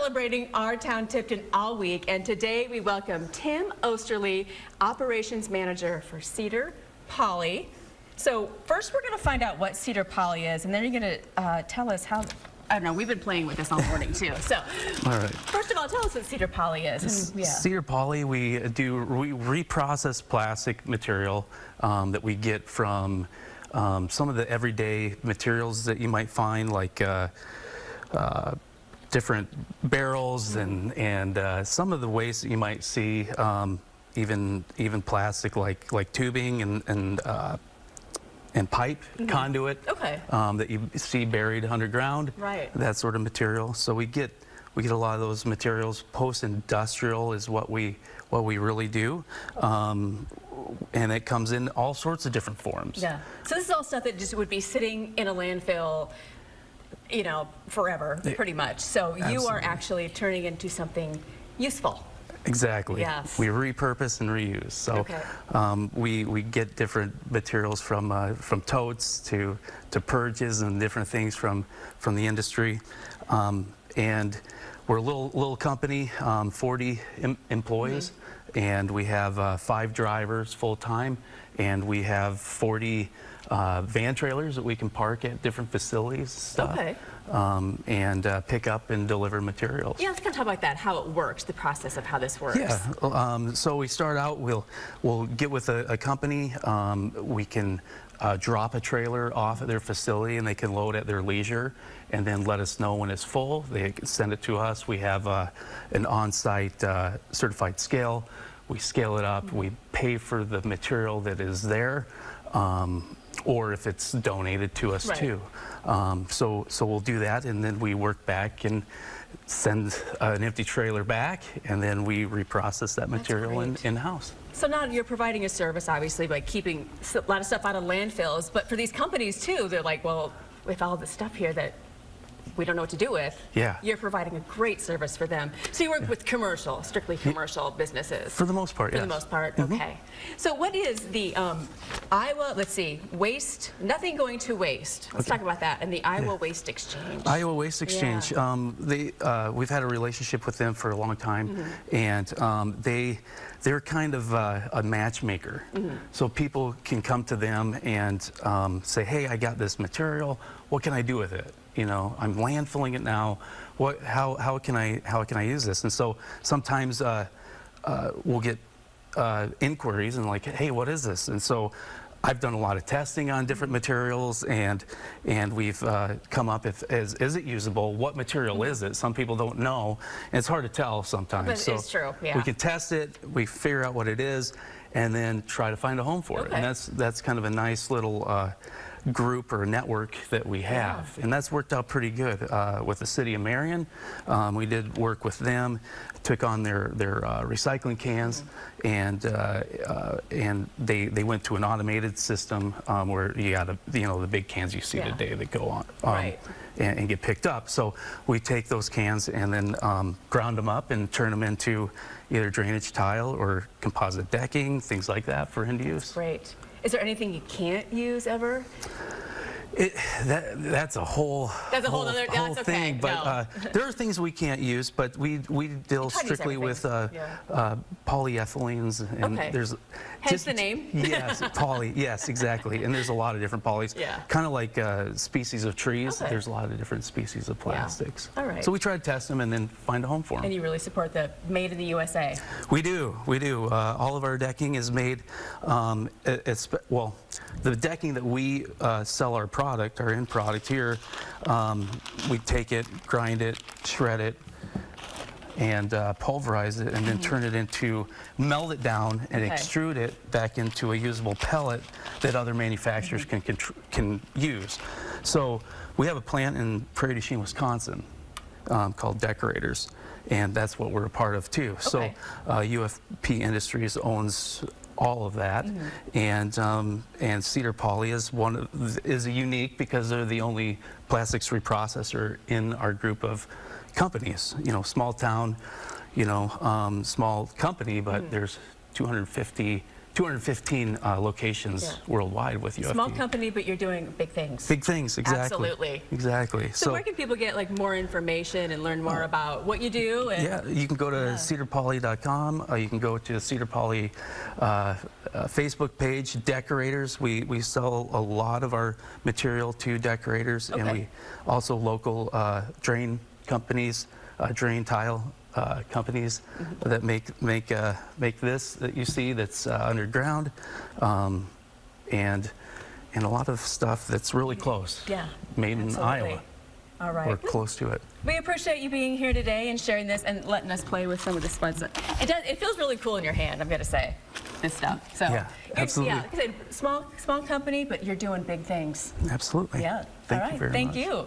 celebrating our town Tipton all week, and today we welcome Tim Osterly, Operations Manager for Cedar Poly. So first we're going to find out what Cedar Poly is, and then you're going to tell us how, I don't know, we've been playing with this all morning too. So all right. First of all, tell us what Cedar Poly is. And, yeah. Cedar Poly, we reprocess plastic material that we get from some of the everyday materials that you might find, like different barrels and some of the waste that you might see, even plastic like tubing and pipe conduit that you see buried underground. Right. That sort of material. So we get a lot of those materials. Post-industrial is what we really do. And it comes in all sorts of different forms. Yeah. So this is all stuff that just would be sitting in a landfill, you know, forever, pretty much. So you are actually turning into something useful. Exactly. Yes. We repurpose and reuse. So we get different materials from totes to purges and different things from the industry. And we're a little company, 40 employees, and we have 5 drivers full-time, and we have 40 van trailers that we can park at different facilities and pick up and deliver materials. Yeah, let's kind of talk about that, how it works, the process of how this works. Yeah, so we start out, we'll get with a company. We can drop a trailer off at their facility and they can load at their leisure and then let us know when it's full. They can send it to us. We have an on-site certified scale. We scale it up. We pay for the material that is there, or if it's donated to us too. So we'll do that, and then we work back and send an empty trailer back, and then we reprocess that material in-house. So now you're providing a service, obviously, by keeping a lot of stuff out of landfills, but for these companies too, they're like, well, with all this stuff here that we don't know what to do with, you're providing a great service for them. So you work with commercial, strictly commercial businesses? For the most part, yes. For the most part, okay. So what is the Iowa, let's see, waste, nothing going to waste. Let's talk about that, and the Iowa Waste Exchange. Iowa Waste Exchange, we've had a relationship with them for a long time, and they're kind of a matchmaker. So people can come to them and say, hey, I got this material, what can I do with it? You know, I'm landfilling it now. How can I use this? And so sometimes we'll get inquiries and like, hey, what is this? And so I've done a lot of testing on different materials, and we've come up with, is it usable? What material is it? Some people don't know, and it's hard to tell sometimes. But so it's true, yeah. We can test it, we figure out what it is, and then try to find a home for it. And that's kind of a nice little group or network that we have, and that's worked out pretty good with the city of Marion. We did work with them, took on their recycling cans, and they went to an automated system where you got the big cans you see today that go on and get picked up. So we take those cans and then ground them up and turn them into either drainage tile or composite decking, things like that for end use. Great. Is there anything you can't use ever? That's a whole thing. But there are things we can't use, but we deal strictly with polyethylenes, and there's hence the name. Yes, poly. Yes, exactly. And there's a lot of different polys. Kind of like species of trees. There's a lot of different species of plastics. All right. So we try to test them and then find a home for them. And you really support the made in the USA. We do. We do. All of our decking is made. Well, the decking that we sell our end product here, we take it, grind it, shred it, and pulverize it, and then turn it into, melt it down, and extrude it back into a usable pellet that other manufacturers can use. So we have a plant in Prairie du Chien, Wisconsin, called Decorators, and that's what we're a part of too. So UFP Industries owns all of that, and Cedar Poly is unique because they're the only plastics reprocessor in our group of companies. You know, small town, small company, but there's 250 215 locations Yeah. worldwide with UFP. Small company, but you're doing big things. Big things, exactly. Absolutely. Exactly. So where can people get like more information and learn more about what you do? And Yeah, you can go to cedarpoly.com. You can go to the Cedar Poly Facebook page, decorators. We sell a lot of our material to decorators, and Okay. we also local drain companies, drain tile companies that make this that you see that's underground, and a lot of stuff that's really close. Yeah, made in absolutely. Iowa. All right. We're close to it. We appreciate you being here today and sharing this and letting us play with some of the spuds. It feels really cool in your hand, I'm going to say, this stuff. So, Yeah, absolutely. Yeah, like I said, small company, but you're doing big things. Absolutely. Yeah. Thank All you right. very Thank much. you.